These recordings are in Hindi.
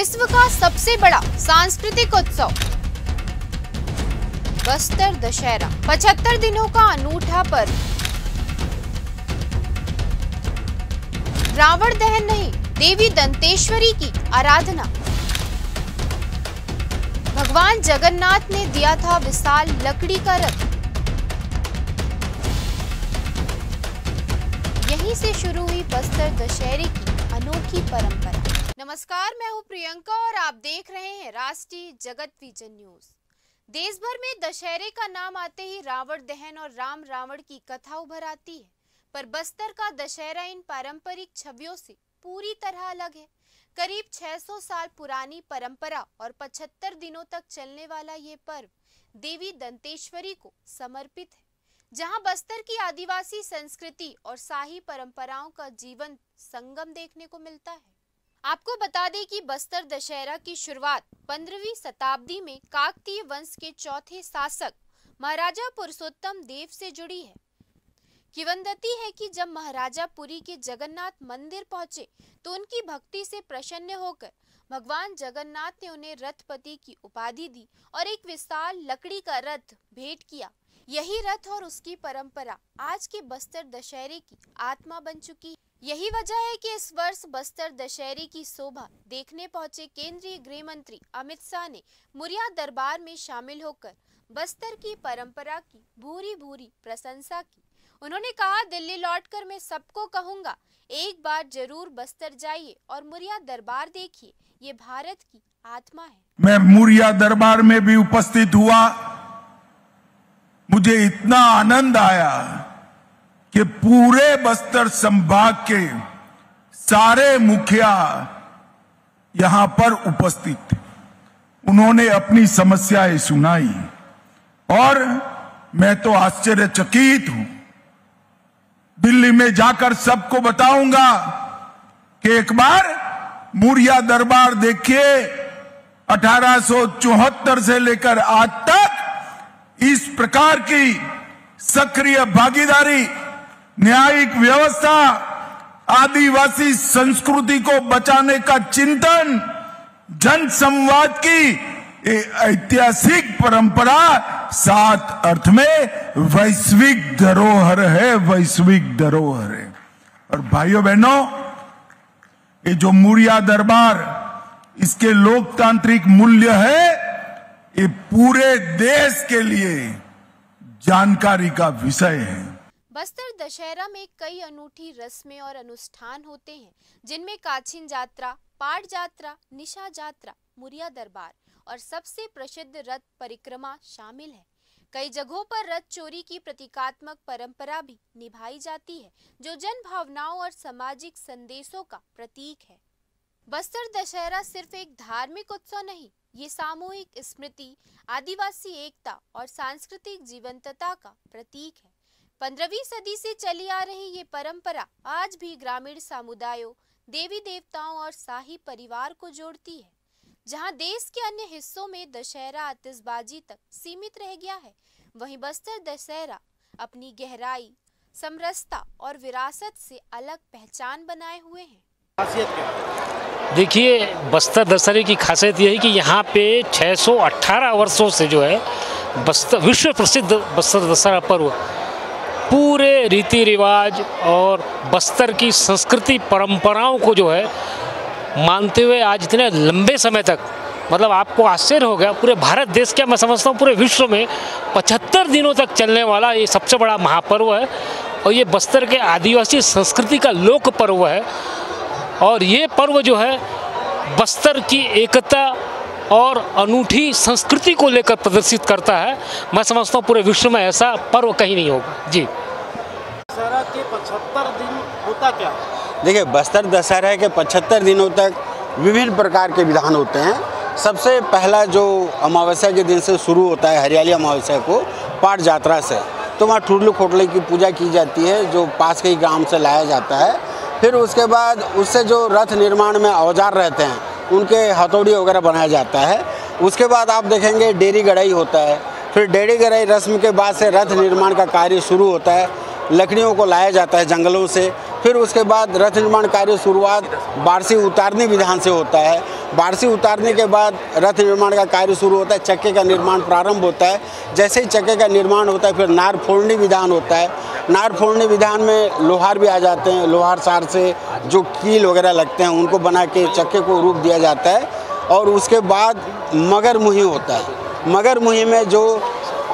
विश्व का सबसे बड़ा सांस्कृतिक उत्सव बस्तर दशहरा 75 दिनों का अनूठा पर्व। रावण दहन नहीं, देवी दंतेश्वरी की आराधना। भगवान जगन्नाथ ने दिया था विशाल लकड़ी का रथ। यहीं से शुरू हुई बस्तर दशहरे की अनोखी परंपरा। नमस्कार, मैं हूं प्रियंका और आप देख रहे हैं राष्ट्रीय जगत विजन न्यूज। देश भर में दशहरे का नाम आते ही रावण दहन और राम रावण की कथा उभर आती है, पर बस्तर का दशहरा इन पारंपरिक छवियों से पूरी तरह अलग है। करीब 600 साल पुरानी परंपरा और 75 दिनों तक चलने वाला ये पर्व देवी दंतेश्वरी को समर्पित है, जहां बस्तर की आदिवासी संस्कृति और शाही परंपराओं का जीवंत संगम देखने को मिलता है। आपको बता दें कि बस्तर दशहरा की शुरुआत 15वीं शताब्दी में काकतीय वंश के चौथे शासक महाराजा पुरुषोत्तम देव से जुड़ी है। किंवदंती है कि जब महाराजा पुरी के जगन्नाथ मंदिर पहुंचे तो उनकी भक्ति से प्रसन्न होकर भगवान जगन्नाथ ने उन्हें रथपति की उपाधि दी और एक विशाल लकड़ी का रथ भेंट किया। यही रथ और उसकी परंपरा आज के बस्तर दशहरे की आत्मा बन चुकी है। यही वजह है कि इस वर्ष बस्तर दशहरे की शोभा देखने पहुंचे केंद्रीय गृह मंत्री अमित शाह ने मुरिया दरबार में शामिल होकर बस्तर की परंपरा की भूरी भूरी प्रशंसा की। उन्होंने कहा, दिल्ली लौटकर मैं सबको कहूंगा, एक बार जरूर बस्तर जाइए और मुरिया दरबार देखिए, ये भारत की आत्मा है। मैं मुरिया दरबार में भी उपस्थित हुआ। मुझे इतना आनंद आया कि पूरे बस्तर संभाग के सारे मुखिया यहां पर उपस्थित थे। उन्होंने अपनी समस्याएं सुनाई और मैं तो आश्चर्यचकित हूं। दिल्ली में जाकर सबको बताऊंगा कि एक बार मुरिया दरबार देखिए। 1874 से लेकर आज तक इस प्रकार की सक्रिय भागीदारी, न्यायिक व्यवस्था, आदिवासी संस्कृति को बचाने का चिंतन, जन संवाद की ऐतिहासिक परंपरा 7 अर्थ में वैश्विक धरोहर है, वैश्विक धरोहर है। और भाइयों बहनों, ये जो मुरिया दरबार, इसके लोकतांत्रिक मूल्य है, ये पूरे देश के लिए जानकारी का विषय है। बस्तर दशहरा में कई अनूठी रस्में और अनुष्ठान होते हैं, जिनमें काछिन यात्रा, पाट यात्रा, निशा यात्रा, मुरिया दरबार और सबसे प्रसिद्ध रथ परिक्रमा शामिल है। कई जगहों पर रथ चोरी की प्रतीकात्मक परंपरा भी निभाई जाती है, जो जन भावनाओं और सामाजिक संदेशों का प्रतीक है। बस्तर दशहरा सिर्फ एक धार्मिक उत्सव नहीं, ये सामूहिक स्मृति, आदिवासी एकता और सांस्कृतिक जीवंतता का प्रतीक है। 15वीं सदी से चली आ रही ये परंपरा आज भी ग्रामीण समुदायों, देवी देवताओं और शाही परिवार को जोड़ती है। जहां देश के अन्य हिस्सों में दशहरा आतिशबाजी तक सीमित रह गया है, वहीं बस्तर दशहरा अपनी गहराई, समरसता और विरासत से अलग पहचान बनाए हुए हैं। देखिए, बस्तर दशहरे की खासियत यह है कि यहाँ पे 618 वर्षों से जो है बस्तर विश्व प्रसिद्ध बस्तर दशहरा पर्व पूरे रीति रिवाज और बस्तर की संस्कृति परंपराओं को जो है मानते हुए आज इतने लंबे समय तक, मतलब आपको आश्चर्य हो गया, पूरे भारत देश क्या, मैं समझता हूँ पूरे विश्व में 75 दिनों तक चलने वाला ये सबसे बड़ा महापर्व है। और ये बस्तर के आदिवासी संस्कृति का लोक पर्व है। और ये पर्व जो है बस्तर की एकता और अनूठी संस्कृति को लेकर प्रदर्शित करता है। मैं समझता हूँ पूरे विश्व में ऐसा पर्व कहीं नहीं होगा। जी, दशहरा के 75 दिन होता क्या? देखिए, बस्तर दशहरा के 75 दिनों तक विभिन्न प्रकार के विधान होते हैं। सबसे पहला जो अमावस्या के दिन से शुरू होता है, हरियाली अमावस्या को, पाट यात्रा से, तो वहाँ ठुरलू खोटले की पूजा की जाती है, जो पास के ही गांव से लाया जाता है। फिर उसके बाद उससे जो रथ निर्माण में औजार रहते हैं, उनके हथौड़ी वगैरह बनाया जाता है। उसके बाद आप देखेंगे डेरी गढ़ाई होता है। फिर डेरी गढ़ाई रस्म के बाद से रथ निर्माण का कार्य शुरू होता है। लकड़ियों को लाया जाता है जंगलों से। फिर उसके बाद रथ निर्माण कार्य शुरुआत बारसी उतारनी विधान से होता है। बारसी उतारने के बाद रथ निर्माण का कार्य शुरू होता है, चक्के का निर्माण प्रारंभ होता है। जैसे ही चक्के का निर्माण होता है फिर नार फोड़नी विधान होता है। नार फोड़नी विधान में लोहार भी आ जाते हैं, लोहार सार से जो कील वगैरह लगते हैं उनको बना के चक्के को रूप दिया जाता है। और उसके बाद मगर मुही होता है। मगर मुही में जो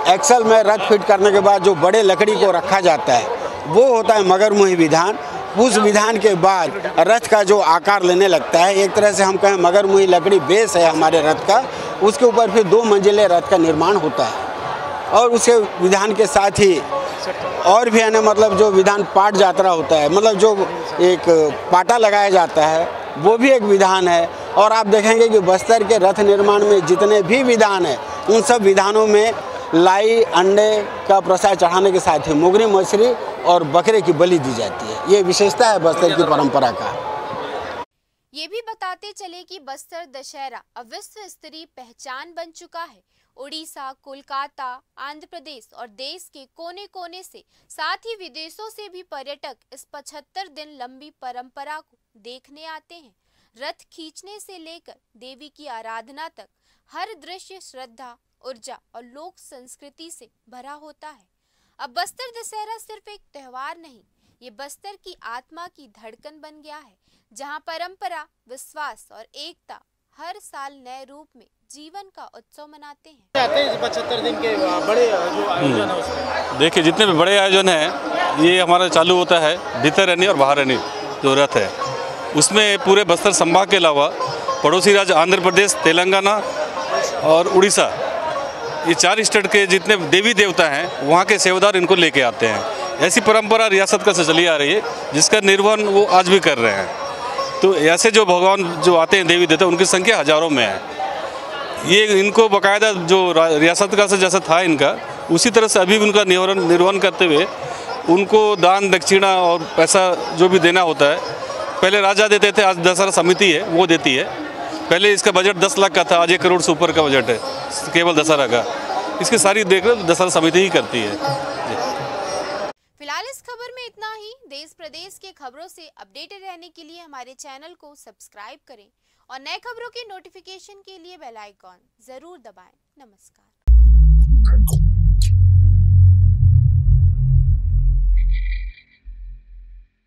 एक्सल में रथ फिट करने के बाद जो बड़े लकड़ी को रखा जाता है वो होता है मगर मुही विधान। उस विधान के बाद रथ का जो आकार लेने लगता है, एक तरह से हम कहें मगर मुही लकड़ी बेस है हमारे रथ का, उसके ऊपर फिर 2 मंजिले रथ का निर्माण होता है। और उसके विधान के साथ ही और भी है ना, मतलब जो विधान पाट यात्रा होता है, मतलब जो एक पाटा लगाया जाता है वो भी एक विधान है। और आप देखेंगे कि बस्तर के रथ निर्माण में जितने भी विधान हैं उन सब विधानों में लाई अंडे का प्रसाद चढ़ाने के साथ ही मुगरी मछली और बकरे की बलि दी जाती है। ये विशेषता है बस्तर की परंपरा का। ये भी बताते चले कि बस्तर दशहरा अब विश्व स्तरीय पहचान बन चुका है। उड़ीसा, कोलकाता, आंध्र प्रदेश और देश के कोने कोने से, साथ ही विदेशों से भी पर्यटक इस 75 दिन लंबी परंपरा को देखने आते हैं। रथ खींचने से लेकर देवी की आराधना तक हर दृश्य श्रद्धा, ऊर्जा और लोक संस्कृति से भरा होता है। अब बस्तर दशहरा सिर्फ एक त्योहार नहीं, ये बस्तर की आत्मा की धड़कन बन गया है, जहां परंपरा, विश्वास और एकता हर साल नए रूप में जीवन का उत्सव मनाते हैं। आते हैं 75 दिन के बड़े जो आयोजन है उसमें। देखिए जितने भी बड़े आयोजन हैं ये हमारा चालू होता है भीतरनी और बाहरनी जो रथ है, उसमें पूरे बस्तर संभाग के अलावा पड़ोसी राज्य आंध्र प्रदेश, तेलंगाना और उड़ीसा, ये 4 स्टेट के जितने देवी देवता हैं वहाँ के सेवादार इनको लेके आते हैं। ऐसी परंपरा रियासत का से चली आ रही है जिसका निर्वहन वो आज भी कर रहे हैं। तो ऐसे जो भगवान जो आते हैं देवी देवता, उनकी संख्या हजारों में है। ये इनको बाकायदा जो रियासत का से जैसा था इनका, उसी तरह से अभी भी उनका निर्वहन करते हुए उनको दान दक्षिणा और पैसा जो भी देना होता है, पहले राजा देते थे, आज दशहरा समिति है वो देती है। पहले इसका बजट 10 लाख का था, आज 1 करोड़ से ऊपर का बजट है केवल दशहरा का। इसकी सारी देखरेख दशहरा समिति ही करती है। फिलहाल इस खबर में इतना ही। देश प्रदेश के खबरों से अपडेटेड रहने के लिए हमारे चैनल को सब्सक्राइब करें और नए खबरों के नोटिफिकेशन के लिए बेल आइकॉन जरूर दबाएं। नमस्कार।